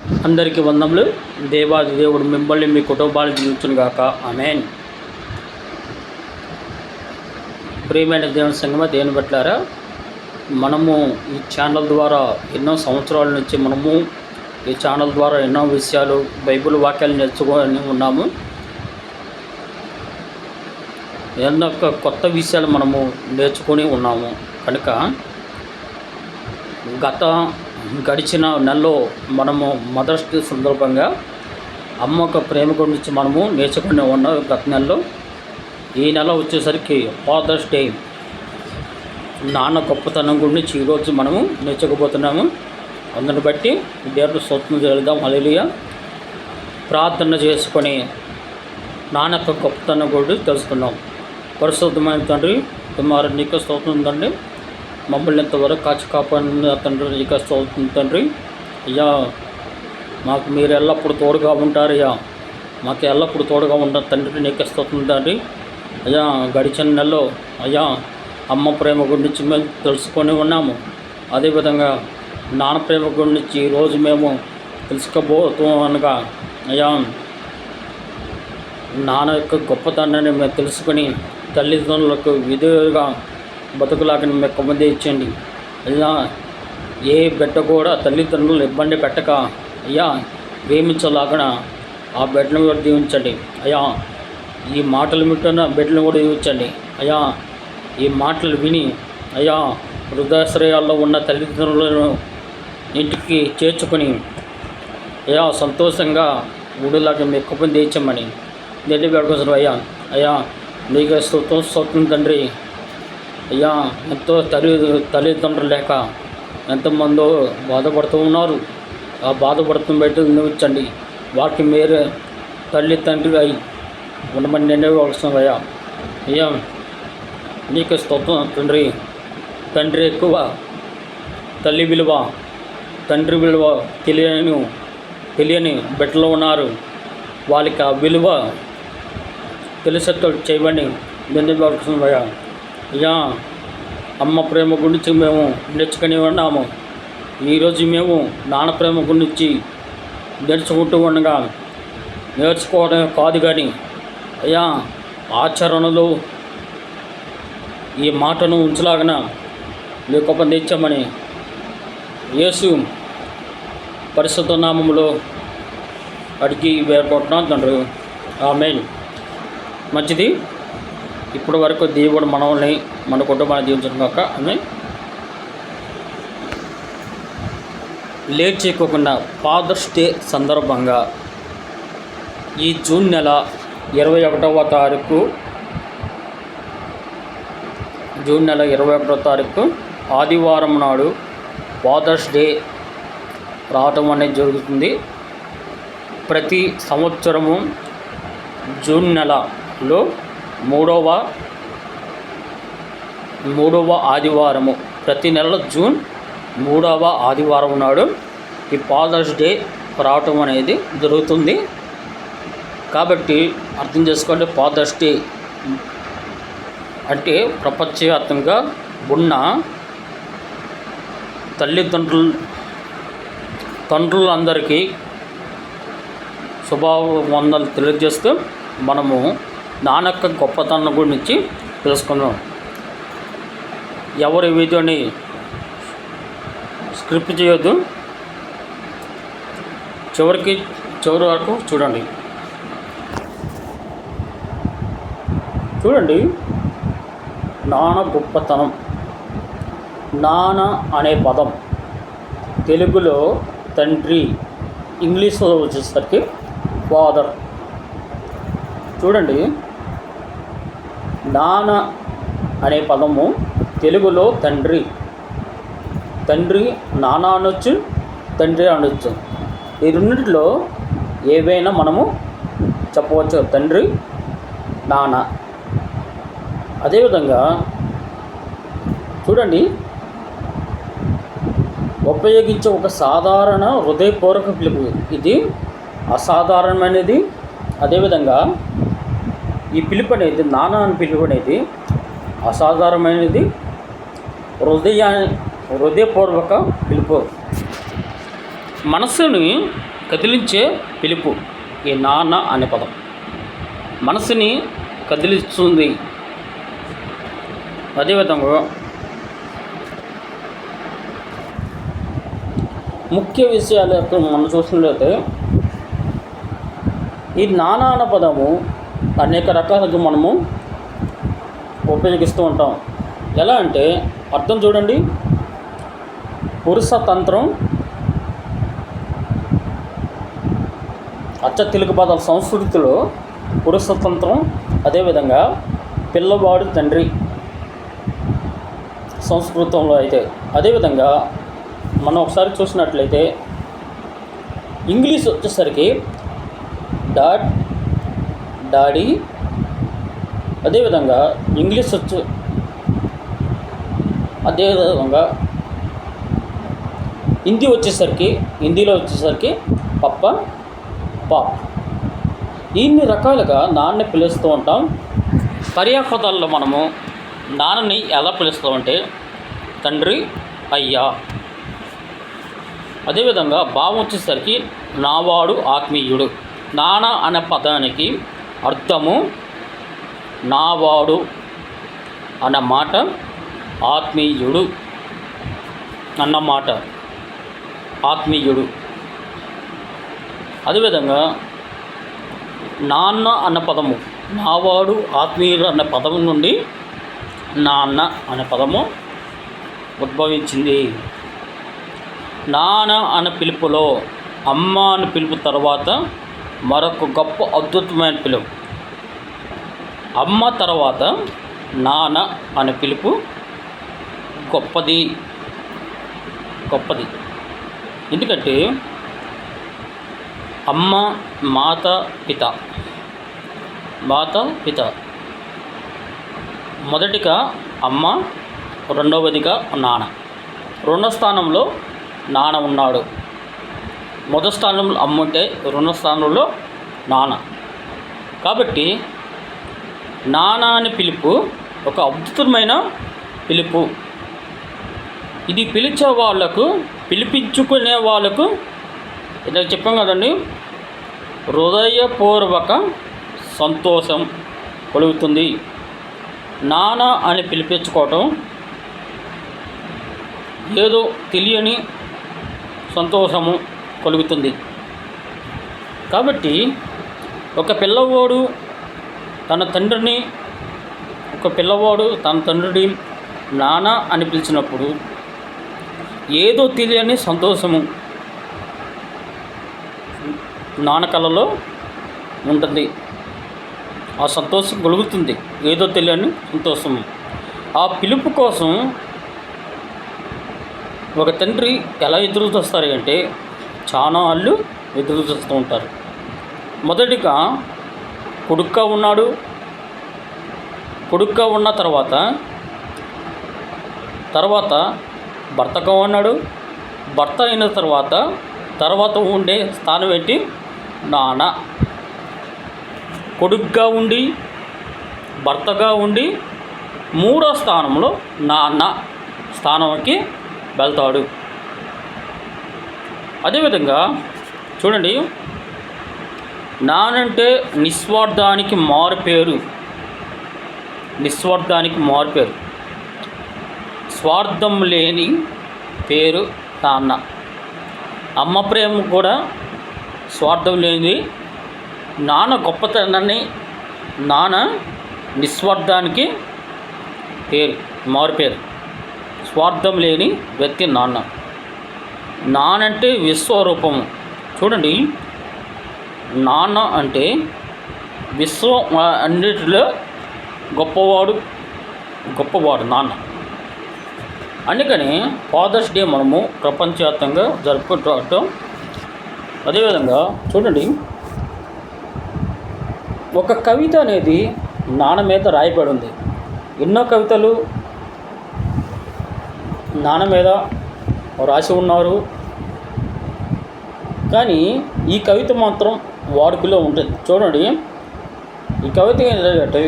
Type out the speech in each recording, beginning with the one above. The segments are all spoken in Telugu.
అందరికీ వందములు. దేవాది దేవుడు మిమ్మల్ని మీ కుటుంబాలు జీవించునుగాక. ఆమేన్. ప్రియమైన దేవుని సంగమా, దేవుని బట్లారా, మనము ఈ ఛానల్ ద్వారా ఎన్నో సంవత్సరాల నుంచి ఈ ఛానల్ ద్వారా ఎన్నో విషయాలు బైబిల్ వాక్యాలు నేర్చుకొని ఉన్నాము. ఎన్నో కొత్త విషయాలు మనము నేర్చుకొని ఉన్నాము. కనుక గడిచిన నెలలో మనము మదర్స్ డే సందర్భంగా అమ్మ యొక్క ప్రేమ గురించి మనము నేర్చుకుని ఉన్నాం. గత నెలలో ఈ నెల వచ్చేసరికి ఫాదర్స్ డే, నాన్న గొప్పతనం గురించి ఈరోజు మనము నేర్చుకోబోతున్నాము. అందుని బట్టి దేవుడు స్తోత్రం చేద్దాం. హల్లెలూయా. ప్రార్థన చేసుకొని నాన్న యొక్క గొప్పతనం గురించి తెలుసుకున్నాం. పరిశుద్ధమైన తండ్రి, కుమారుడు నీకు స్తోత్రం తండ్రి. మమ్మల్ని ఎంతవరకు కాచి కాపాడిన తండ్రి నీకు స్తోత్రం తండ్రి. అయ్యా, మాకు మీరు ఎల్లప్పుడూ తోడుగా ఉంటారయ్యా. మాకు ఎల్లప్పుడూ తోడుగా ఉంటారు తండ్రి, నీకు స్తోత్రం తండ్రి. అయ్యా, గడిచిన నెలలో అయ్యా అమ్మ ప్రేమ గురించి మేము తెలుసుకొని ఉన్నాము. అదేవిధంగా నాన్న ప్రేమ గురించి ఈరోజు మేము తెలుసుకోబోతూ అనగా అయ్యా నాన్న యొక్క గొప్పతనాన్ని మేము తెలుసుకొని తల్లిదండ్రులకు విధేయులుగా బతుకులాగా మేము కొమ్మది ఇచ్చండి. అయ్యా, ఏ బిడ్డ కూడా తల్లిదండ్రులు ఇబ్బంది పెట్టక అయ్యా ప్రేమించలాగా ఆ బిడ్డను కూడా దీవించండి. అయ్యా, ఈ మాటలు వింటున్న బిడ్డను కూడా దీవించండి. అయ్యా, ఈ మాటలు విని అయ్యా హృదయాశ్రయాల్లో ఉన్న తల్లిదండ్రులను ఇంటికి చేర్చుకొని అయ్యా సంతోషంగా ఊడిలాగా మేము కొమ్మది ఇచ్చామని నేను వేడుకోసం. అయ్యా నీకు స్తోత్రం తండ్రి. అయ్యా, ఎంతో తల్లిదండ్రులు లేక ఎంతమందో బాధపడుతూ ఉన్నారు. ఆ బాధపడుతున్న బయట నిలిచండి. వారికి మీరే తల్లి తండ్రి అయి ఉండమని నేనే వస్తున్నాను. అయ్యా నీకు స్తోత్రం తండ్రి. తండ్రి ఎక్కువ, తల్లి విలువ, తండ్రి విలువ తెలియని బిడ్డలు ఉన్నారు. వాళ్ళకి ఆ విలువ తెలిసేట్టు చేయమని నేనే వస్తున్నాను. అయ్యా, అమ్మ ప్రేమ గురించి మేము నేర్చుకుని ఉన్నాము. ఈరోజు మేము నాన్న ప్రేమ గురించి నేర్చుకుంటూ ఉండగా నేర్చుకోవడం కాదు కానీ అయ్యా ఆచరణలో ఈ మాటను ఉంచలాగన మీ గొప్ప తెచ్చామని యేసు పరిశుద్ధ నామములో అడిగి వేడుకుంటున్నాను తండ్రి. ఆమేన్. మంచిది. ఇప్పటి వరకు దేవుడు మనల్ని మన కుటుంబాన్ని దీవించడం కాక ఆమేన్. లేట్ చేయకోకుండా ఫాదర్స్ డే సందర్భంగా ఈ జూన్ నెల 21వ తారీఖు ఆదివారం నాడు ఫాదర్స్ డే రావటం అనేది జరుగుతుంది. ప్రతి సంవత్సరము జూన్ నెలలో మూడవ ఆదివారము, ప్రతి నెల జూన్ 3వ ఆదివారం నాడు ఈ ఫాదర్స్ డే రావటం అనేది జరుగుతుంది. కాబట్టి అర్థం చేసుకోండి, ఫాదర్స్ డే అంటే ప్రపంచవ్యాప్తంగా ఉన్న తండ్రులందరికీ శుభవందనలు తెలియజేస్తూ మనము నాన్నక్క గొప్పతనం గురించి తెలుసుకుందాం. ఎవరి వీడియోని స్క్రిప్ట్ చేయొద్దు, చివరి వరకు చూడండి. నాన్న గొప్పతనం. నాన్న అనే పదం తెలుగులో తండ్రి, ఇంగ్లీష్లో వచ్చేసరికి ఫాదర్. నాన్న అనే పదము తెలుగులో తండ్రి నాన్న అనొచ్చు, తండ్రి అనొచ్చు. ఈ రెండింటిలో ఏవైనా మనము చెప్పవచ్చు, తండ్రి, నాన్న. అదేవిధంగా ఉపయోగించే ఒక సాధారణ హృదయపూర్వక పిలుపు. ఇది అసాధారణమైనది. అదేవిధంగా ఈ పిలుపు అనేది, నాన్న అని పిలుపు అనేది అసాధారణమైనది, హృదయపూర్వక పిలుపు. మనస్సుని కదిలించే పిలుపు ఈ నాన్న అనే పదం మనసుని కదిలిస్తుంది. అదేవిధంగా ముఖ్య విషయాలు మనం చూసినట్లయితే ఈ నాన్న అనే పదము అనేక రకాలుగా మనము ఉపయోగిస్తూ ఉంటాం. ఎలా అంటే అర్థం చూడండి, పురుషతంత్రం, అచ్చ తెలుగు పదాల సంస్కృతిలో పురుషతంత్రం, అదేవిధంగా పిల్లవాడు తండ్రి సంస్కృతంలో అయితే, అదేవిధంగా మనం ఒకసారి చూసినట్లయితే ఇంగ్లీష్ వచ్చేసరికి డాడీ, అదేవిధంగా అదేవిధంగా హిందీలో వచ్చేసరికి పాప్. ఇన్ని రకాలుగా నాన్నని పిలుస్తూ ఉంటాం. పర్యాపదాల్లో మనము నాన్నని ఎలా పిలుస్తామంటే తండ్రి, అయ్యా. అదేవిధంగా భావం వచ్చేసరికి నావాడు ఆత్మీయుడు. నాన్న అనే పదానికి అర్థము నావాడు అన్న మాట ఆత్మీయుడు అన్నమాట, ఆత్మీయుడు. అదేవిధంగా నాన్న అన్న పదము నావాడు ఆత్మీయుడు అన్న పదం నుండి నాన్న అనే పదము ఉద్భవించింది. నాన్న అనే పిలుపులో అమ్మ అని పిలుపు తర్వాత మరొక గొప్ప అద్భుతమైన పిలుపు. అమ్మ తర్వాత నాన్న అనే పిలుపు గొప్పది. ఎందుకంటే అమ్మ మాత పిత. మొదటిగా అమ్మ, రెండవదిగా నాన్న. రెండో స్థానంలో నాన్న ఉన్నాడు. మొదటి స్థానంలో అమ్మ ఉంటే రెండో స్థానంలో నాన్న. కాబట్టి నాన్న అనే పిలుపు ఒక అద్భుతమైన పిలుపు. ఇది పిలిచే వాళ్ళకు, పిలిపించుకునే వాళ్ళకు ఇలా చెప్పాం కదండి, హృదయపూర్వక సంతోషం కలుగుతుంది. నాన్న అని పిలిపించుకోవటం ఏదో తెలియని సంతోషము కలుగుతుంది. కాబట్టి ఒక పిల్లవాడు తన తండ్రిని నాన్న అని పిలిచినప్పుడు ఏదో తెలియని సంతోషము నాన్న కళలో ఉంటుంది. ఆ సంతోషం కలుగుతుంది, ఏదో తెలియని సంతోషము. ఆ పిలుపు కోసం ఒక తండ్రి ఎలా ఎదురు చూస్తారు అంటే చాలా వాళ్ళు ఎదురు చూస్తూ ఉంటారు. మొదటిగా కొడుకుగా ఉన్నాడు. కొడుకుగా ఉన్న తర్వాత భర్తగా ఉన్నాడు. భర్త అయిన తర్వాత ఉండే స్థానం ఏంటి? నాన్న. కొడుకుగా ఉండి భర్తగా ఉండి మూడో స్థానంలో నాన్న స్థానంకి వెళ్తాడు. అదేవిధంగా చూడండి, నానంటే నిస్వార్థానికి మారుపేరు. స్వార్థం లేని పేరు నాన్న. అమ్మ ప్రేమ కూడా స్వార్థం లేనిది. నాన్న గొప్పతనాన్ని, నాన్న నిస్వార్థానికి మారుపేరు. స్వార్థం లేని వ్యక్తి నాన్న. నానంటే విశ్వరూపము. చూడండి, నాన్న అంటే విశ్వం అన్నిటిలో గొప్పవాడు నాన్న. అందుకని ఫాదర్స్ డే మనము ప్రపంచవ్యాప్తంగా జరుపుకుంటూ. అదేవిధంగా చూడండి, ఒక కవిత అనేది నాన్న మీద రాయబడి ఉంది. ఎన్నో కవితలు నాన్న మీద రాసి ఉన్నారు. కానీ ఈ కవిత మాత్రం వాడుకలో ఉంటుంది. చూడండి, ఈ కవిత ఏంటంటే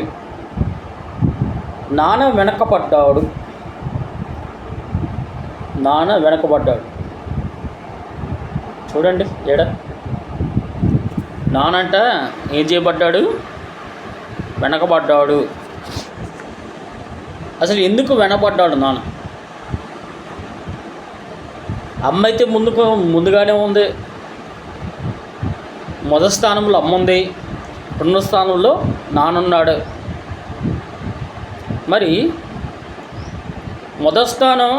నాన్న వెనకబడ్డాడు. చూడండి, నానంట ఏం చేయబడ్డాడు? వెనకబడ్డాడు. అసలు ఎందుకు వెనకబడ్డాడు నాన్న? అమ్మ అయితే ముందుగానే ఉంది. మొదటి స్థానంలో అమ్మ ఉంది, రెండో స్థానంలో నానున్నాడు. మరి మొదటి స్థానం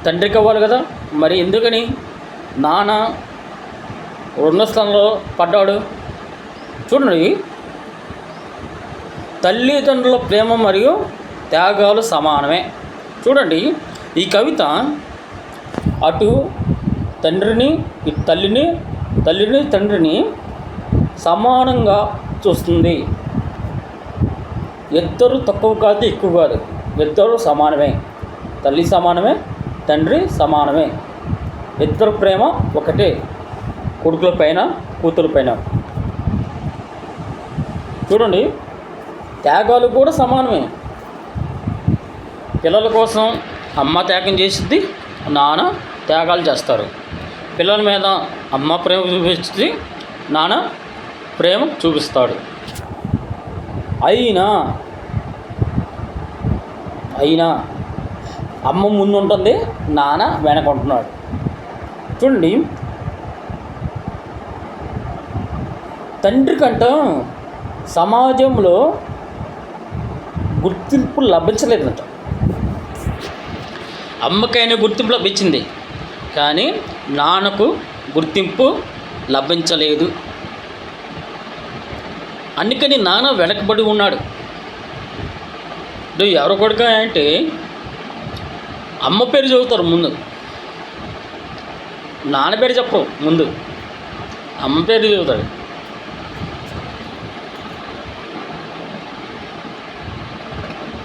తండ్రికి అవ్వాలి కదా, మరి ఎందుకని నాన్న రెండో స్థానంలో పడ్డాడు? చూడండి, తల్లిదండ్రుల ప్రేమ మరియు త్యాగాలు సమానమే. చూడండి, ఈ కవిత అటు తండ్రిని ఇటు తల్లిని తండ్రిని సమానంగా చూస్తుంది. ఇద్దరు తక్కువ కాదు, ఎక్కువ కాదు, ఇద్దరు సమానమే. తల్లి సమానమే, తండ్రి సమానమే. ఇద్దరు ప్రేమ ఒకటే, కొడుకుల పైన కూతురు పైన. చూడండి, త్యాగాలు కూడా సమానమే. పిల్లల కోసం అమ్మ త్యాగం చేసిద్ది, నాన్న త్యాగాలు చేస్తారు. పిల్లల మీద అమ్మ ప్రేమ చూపిస్తుంది, నాన్న ప్రేమ చూపిస్తాడు. అయినా అమ్మ ముందు ఉంటుంది, నాన్న వెనక ఉంటున్నాడు. చూడండి, తండ్రి కంట సమాజంలో గుర్తింపు లభించలేదంట. అమ్మకైనా గుర్తింపు లభించింది, కానీ నాన్నకు గుర్తింపు లభించలేదు. అందుకని నాన్న వెనకబడి ఉన్నాడు. ఎవరు కొడుక అంటే అమ్మ పేరు చదువుతారు ముందు, నాన్న పేరు చెప్పరు. ముందు అమ్మ పేరు చదువుతాడు.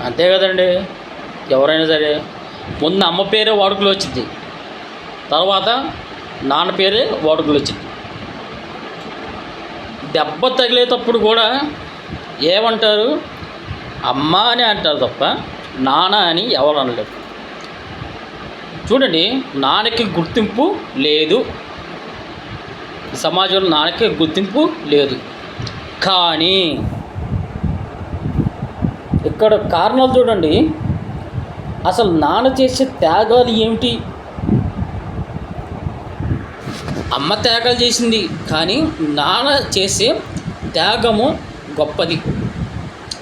అంతే కదండి, ఎవరైనా సరే ముందు అమ్మ పేరే వాడుకలు వచ్చింది, తర్వాత నాన్న పేరే వాడుకలు వచ్చింది. దెబ్బ తగిలేటప్పుడు కూడా ఏమంటారు? అమ్మ అని అంటారు తప్ప నాన్న అని ఎవరు అనలేరు. చూడండి, నాన్నకి గుర్తింపు లేదు, సమాజంలో నాన్నకి గుర్తింపు లేదు. కానీ ఇక్కడ కారణాలు చూడండి, అసలు నాన్న చేసే త్యాగాలు ఏమిటి? అమ్మ త్యాగాలు చేసింది, కానీ నాన్న చేసే త్యాగము గొప్పది.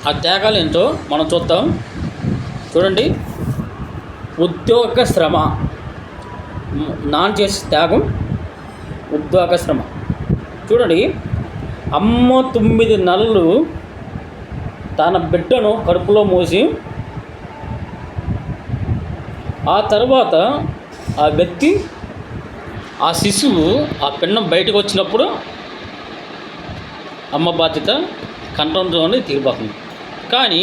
ఆ త్యాగాలు ఏంటో మనం చూద్దాం. చూడండి, ఉద్యోగ శ్రమ. నాన్న చేసే త్యాగం ఉద్యోగ శ్రమ. చూడండి, అమ్మ 9 నెలలు తన బిడ్డను కడుపులో మోసి, ఆ తర్వాత ఆ వ్యక్తి, ఆ శిశువు, ఆ పిండం బయటకు వచ్చినప్పుడు అమ్మ బాధ్యత కంట్రోల్లోనే తీరిపోతుంది. కానీ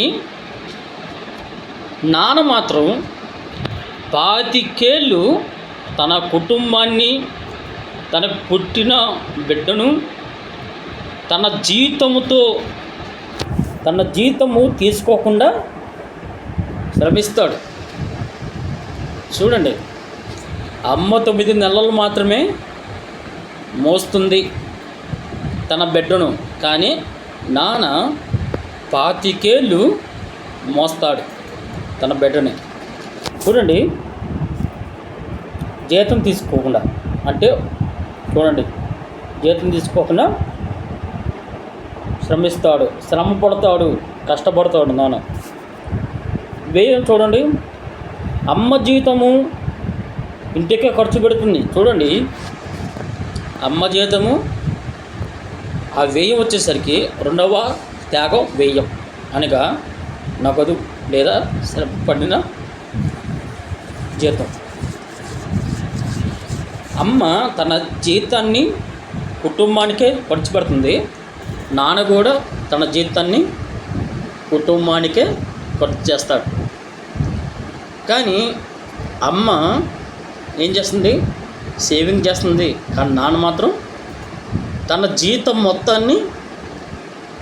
నాన్న మాత్రం 25 ఏళ్ళు తన కుటుంబాన్ని, తనకు పుట్టిన బిడ్డను తన జీతము తీసుకోకుండా శ్రమిస్తాడు. చూడండి, అమ్మ 9 నెలలు మాత్రమే మోస్తుంది తన బిడ్డను, కానీ నాన్న 25 ఏళ్ళు మోస్తాడు తన బిడ్డని. చూడండి, జీతం తీసుకోకుండా, అంటే చూడండి, జీతం తీసుకోకుండా శ్రమిస్తాడు, శ్రమ పడతాడు, కష్టపడతాడు నాన్న. వ్యయం చూడండి, అమ్మ జీతము ఇంటికే ఖర్చు పెడుతుంది. చూడండి, అమ్మ జీతము ఆ వ్యయం వచ్చేసరికి రెండవ త్యాగం వ్యయం, అనగా నగదు లేదా శ్రమ పడిన జీతం. అమ్మ తన జీతాన్ని కుటుంబానికే ఖర్చు పెడుతుంది, నాన్న కూడా తన జీతాన్ని కుటుంబానికే ఖర్చు చేస్తాడు. కానీ అమ్మ ఏం చేస్తుంది? సేవింగ్ చేస్తుంది. కానీ నాన్న మాత్రం తన జీతం మొత్తాన్ని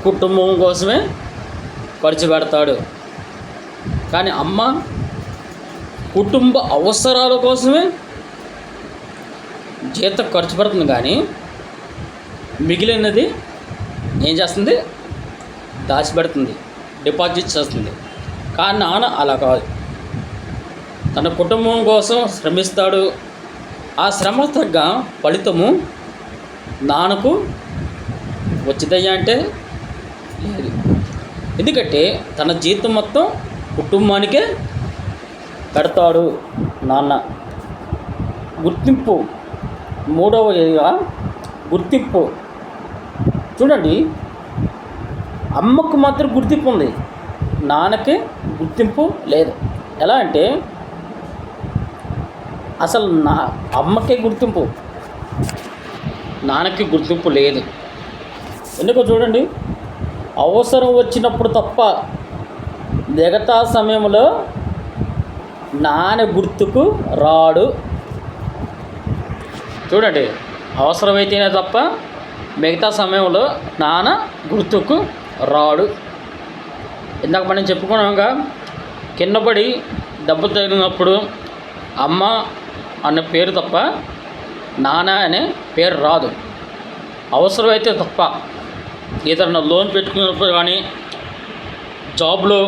కుటుంబం కోసమే ఖర్చు పెడతాడు. కానీ అమ్మ కుటుంబ అవసరాల కోసమే జీతం ఖర్చు పెడుతుంది, కానీ మిగిలినది ఏం చేస్తుంది? దాచిపెడుతుంది, డిపాజిట్ చేస్తుంది. కానీ నాన్న అలా కాదు. తన కుటుంబం కోసం శ్రమిస్తాడు. ఆ శ్రమ తగ్గ ఫలితము నాన్నకు వచ్చిందయ్యా అంటే లేదు. ఎందుకంటే తన జీవితం మొత్తం కుటుంబానికే పెడతాడు నాన్న. గుర్తింపు, మూడవదిగా గుర్తింపు. చూడండి, అమ్మకు మాత్రం గుర్తింపు ఉంది, నాన్నకి గుర్తింపు లేదు. ఎలా అంటే అసలు అమ్మకే గుర్తింపు, నాన్నకి గుర్తింపు లేదు. ఎందుకో చూడండి, అవసరం వచ్చినప్పుడు తప్ప మిగతా సమయంలో నాన్న గుర్తుకు రాడు. చూడండి, అవసరమైతేనే తప్ప మిగతా సమయంలో నాన్న గుర్తుకు రాడు. ఇందాక మనం చెప్పుకున్నాక కిందపడి దెబ్బ తగిలినప్పుడు అమ్మ అనే పేరు తప్ప నాన్న అనే పేరు రాదు. అవసరమైతే తప్ప ఏదైనా లోన్ పెట్టుకున్నప్పుడు కానీ, జాబ్లో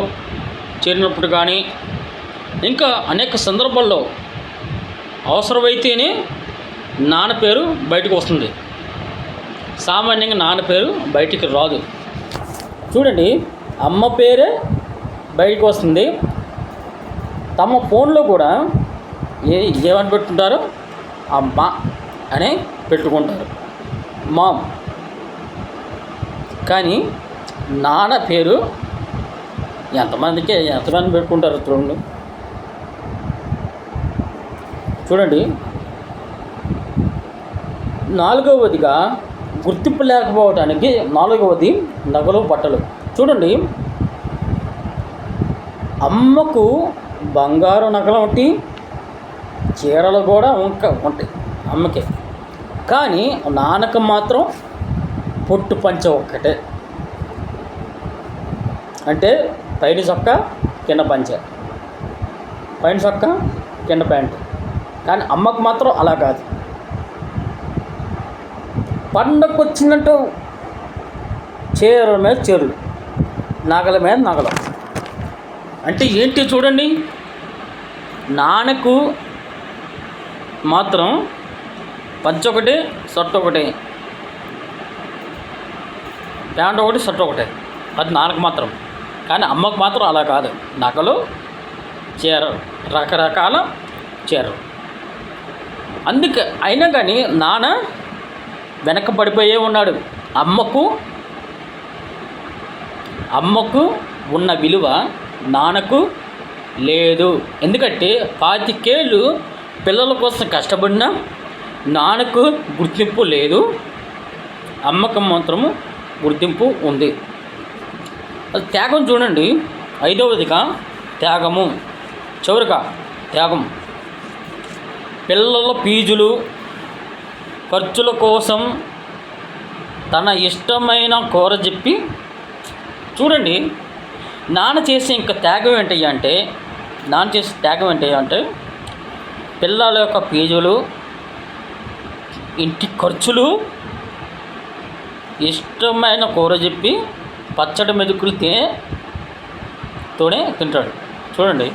చేరినప్పుడు కానీ, ఇంకా అనేక సందర్భాల్లో అవసరమైతేనే నాన్న పేరు బయటకు వస్తుంది. సామాన్యంగా నాన్న పేరు బయటికి రాదు. చూడండి, అమ్మ పేరే బయటకు వస్తుంది. తమ ఫోన్లో కూడా ఏమని పెట్టుకుంటారు? అమ్మ అని పెట్టుకుంటారు, మామ్. కానీ నాన్న పేరు ఎంతమంది పెట్టుకుంటారు చూడండి. చూడండి, నాలుగవదిగా గుర్తింపు లేకపోవడానికి నాలుగవది నగలు, బట్టలు. చూడండి, అమ్మకు బంగారు నగలు ఒకటి, చీరలు కూడా ఉంటాయి అమ్మకి. కానీ నాన్నకు మాత్రం పొట్టు పంచ ఒక్కటే. అంటే పైన చొక్క కింద పంచ, పైన చొక్క కింద ప్యాంటు. కానీ అమ్మకు మాత్రం అలా కాదు. పండగకు వచ్చిందంటూ చీరల మీద చీరలు, నగల మీద నగలు. అంటే ఏంటి చూడండి, నాన్నకు మాత్రం పంచ ఒకటి, షర్ట్ ఒకటి, ప్యాంట్ ఒకటి, షర్ట్ ఒకటి. అది నాన్నకు మాత్రం. కానీ అమ్మకు మాత్రం అలా కాదు, నగలు, చీర, రకరకాల చీరలు. అందుకే అయినా కానీ నాన్న వెనక పడిపోయే ఉన్నాడు. అమ్మకు ఉన్న విలువ నాన్నకు లేదు. ఎందుకంటే 25 ఏళ్ళు పిల్లల కోసం కష్టపడినా నాన్నకు గుర్తింపు లేదు, అమ్మకు మాత్రము గుర్తింపు ఉంది. అది త్యాగం. చూడండి, 5వదిగా త్యాగము. చివరిగా త్యాగం. పిల్లల ఫీజులు, ఖర్చుల కోసం తన ఇష్టమైన కూర చెప్పి. చూడండి, నాన్న చేసే త్యాగం ఏంటయ్యా అంటే పిల్లల యొక్క ఫీజులు, ఇంటి ఖర్చులు, ఇష్టమైన కూర చెప్పి పచ్చడి మెతుకులు తోనే తింటాడు. చూడండి,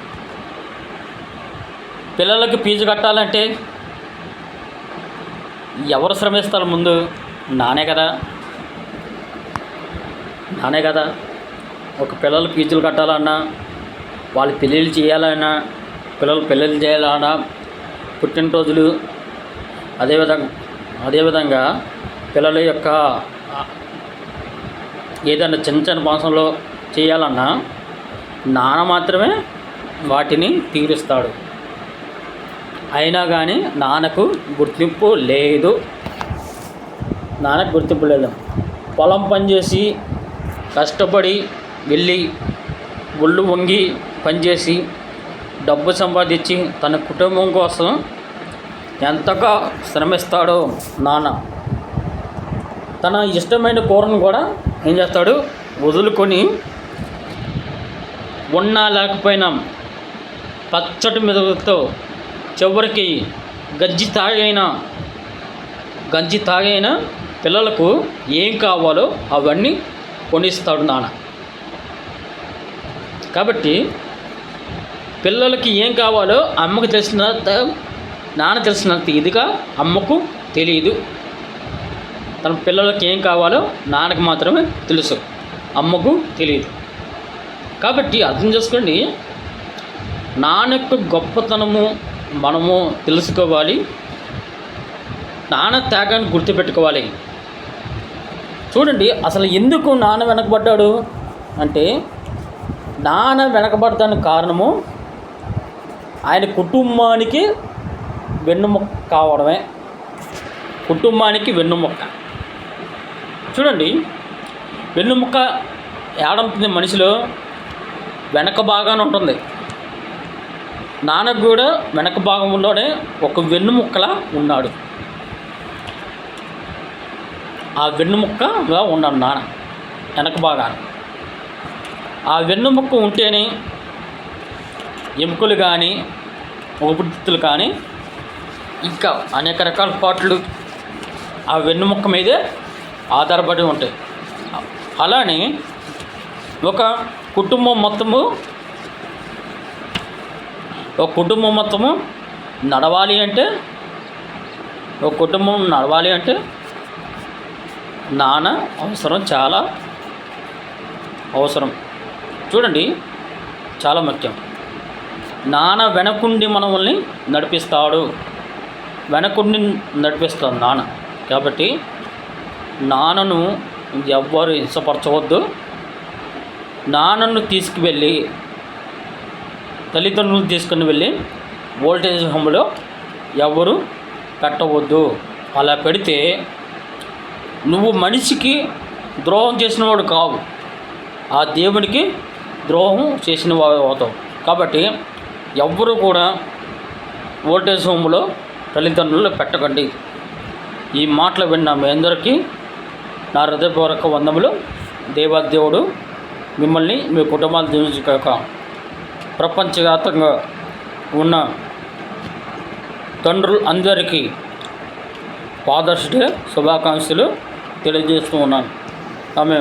పిల్లలకి ఫీజు కట్టాలంటే ఎవరు శ్రమిస్తారు? ముందు నానే కదా. ఒక పిల్లలు ఫీజులు కట్టాలన్నా, వాళ్ళు పెళ్ళిళ్ళు చేయాలన్నా, పెళ్ళిళ్ళు చేయాలన్నా, పుట్టినరోజులు, అదేవిధంగా పిల్లల యొక్క ఏదైనా చిన్న ఫంక్షన్లో చేయాలన్నా నాన్న మాత్రమే వాటిని తీరుస్తాడు. అయినా కానీ నాన్నకు గుర్తింపు లేదు. పొలం పనిచేసి కష్టపడి వెళ్ళి ఒళ్ళు వంగి పనిచేసి డబ్బు సంపాదించి తన కుటుంబం కోసం ఎంతగా శ్రమిస్తాడో నాన్న. తన ఇష్టమైన కూరను కూడా ఏం చేస్తాడు? వదులుకొని ఉన్నా లేకపోయినా పచ్చటి మెదడుతో చివరికి గంజి తాగైనా పిల్లలకు ఏం కావాలో అవన్నీ కొనిస్తాడు నాన్న. కాబట్టి పిల్లలకి ఏం కావాలో అమ్మకు తెలిసినంత, నాన్న తెలిసినంత ఇదిగా అమ్మకు తెలియదు. తన పిల్లలకి ఏం కావాలో నాన్నకు మాత్రమే తెలుసు, అమ్మకు తెలియదు. కాబట్టి అర్థం చేసుకోండి, నాన్న యొక్క గొప్పతనము మనము తెలుసుకోవాలి, నాన్న త్యాగాన్ని గుర్తుపెట్టుకోవాలి. చూడండి, అసలు ఎందుకు నాన్న వెనకబడ్డాడు అంటే, నాన్న వెనకబడడానికి కారణము ఆయన కుటుంబానికి వెన్నుముక్క కావడమే. కుటుంబానికి వెన్నుముక్క. చూడండి, వెన్నుముక్క ఏడుంటుంది మనిషిలో? వెనక భాగాన ఉంటుంది. నాన్నకు కూడా వెనక భాగంలోనే ఒక వెన్నుముక్కలా ఉన్నాడు. ఆ వెన్నుముక్కగా ఉన్నాడు నాన్న వెనక భాగాన. ఆ వెన్నుముక్క ఉంటేనే ఎముకలు కానీ, ఊపిరితిత్తులు కానీ, ఇంకా అనేక రకాల పాటలు ఆ వెన్నుముక్క మీదే ఆధారపడి ఉంటాయి. అలానే ఒక కుటుంబం మొత్తము నడవాలి అంటే నాన్న అవసరం, చాలా అవసరం. చూడండి, చాలా ముఖ్యం. నాన్న వెనకుండి మనల్ని నడిపిస్తాడు, వెనకుండి నడిపిస్తాడు నాన్న. కాబట్టి నాన్నను ఎవ్వరు హింసపరచవద్దు. నాన్నను తీసుకువెళ్ళి, తల్లిదండ్రులు తీసుకుని వెళ్ళి ఓల్టేజ్ హోమ్లో ఎవరు పెట్టవద్దు. అలా పెడితే నువ్వు మనిషికి ద్రోహం చేసినవాడు కావు, ఆ దేవునికి ద్రోహం చేసిన వాడు అవుతావు. కాబట్టి ఎవ్వరూ కూడా ఓల్టేజ్ హోమ్లో తల్లిదండ్రులు పెట్టకండి. ఈ మాటలు విన్న మీ అందరికీ నా హృదయపూర్వక వందములు. దేవాదేవుడు మిమ్మల్ని, మీ కుటుంబాలు దీవించుగాక. ప్రపంచవ్యాప్తంగా ఉన్న తండ్రులు అందరికీ ఫాదర్స్ డే శుభాకాంక్షలు తెలియజేస్తూ ఉన్నాను. ఆమె